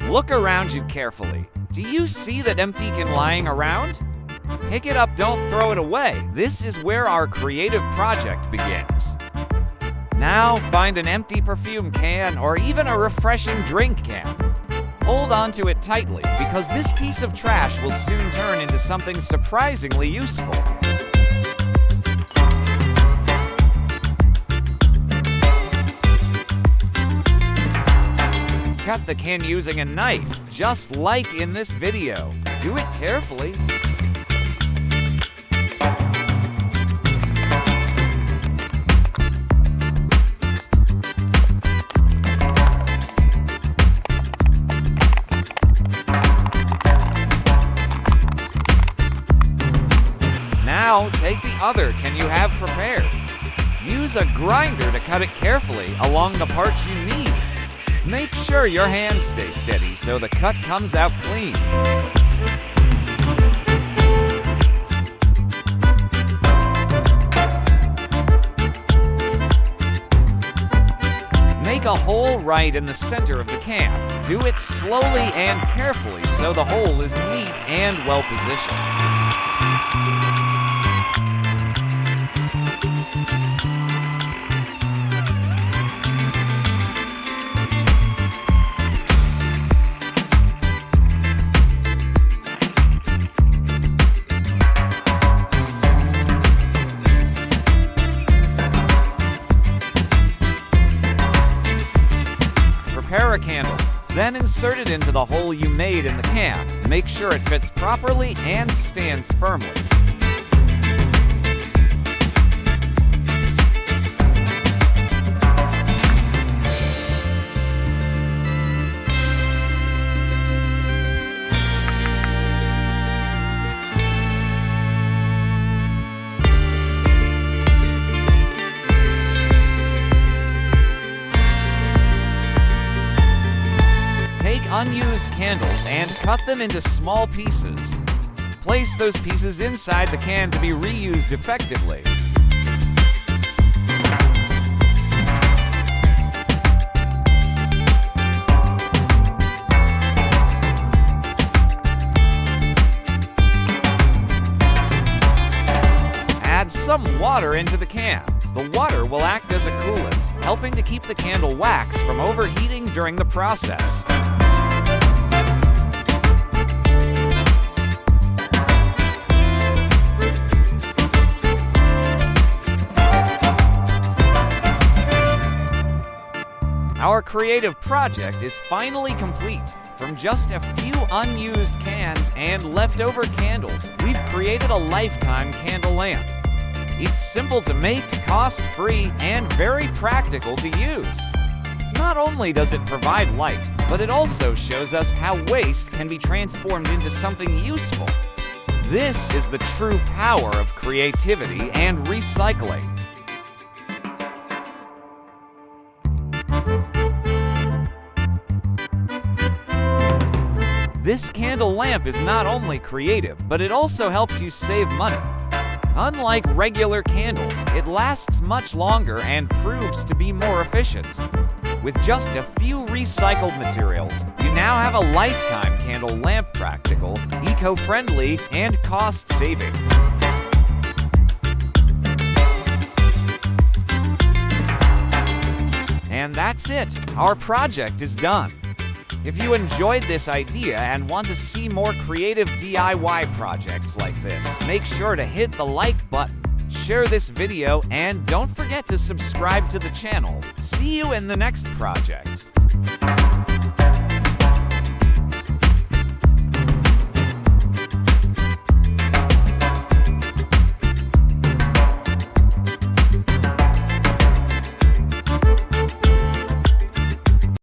Look around you carefully. Do you see that empty can lying around? Pick it up, don't throw it away. This is where our creative project begins. Now find an empty perfume can or even a refreshing drink can. Hold on to it tightly because this piece of trash will soon turn into something surprisingly useful. Cut the can using a knife, just like in this video. Do it carefully. Now, take the other can you have prepared. Use a grinder to cut it carefully along the parts you need. Make sure your hands stay steady so the cut comes out clean. Make a hole right in the center of the can. Do it slowly and carefully so the hole is neat and well positioned. Prepare a candle, then insert it into the hole you made in the can. Make sure it fits properly and stands firmly. Unused candles and cut them into small pieces. Place those pieces inside the can to be reused effectively. Add some water into the can. The water will act as a coolant, helping to keep the candle wax from overheating during the process. Our creative project is finally complete. From just a few unused cans and leftover candles, we've created a lifetime candle lamp. It's simple to make, cost-free, and very practical to use. Not only does it provide light, but it also shows us how waste can be transformed into something useful. This is the true power of creativity and recycling. This candle lamp is not only creative, but it also helps you save money. Unlike regular candles, it lasts much longer and proves to be more efficient. With just a few recycled materials, you now have a lifetime candle lamp, practical, eco-friendly, and cost-saving. And that's it. Our project is done. If you enjoyed this idea and want to see more creative DIY projects like this, make sure to hit the like button, share this video, and don't forget to subscribe to the channel. See you in the next project.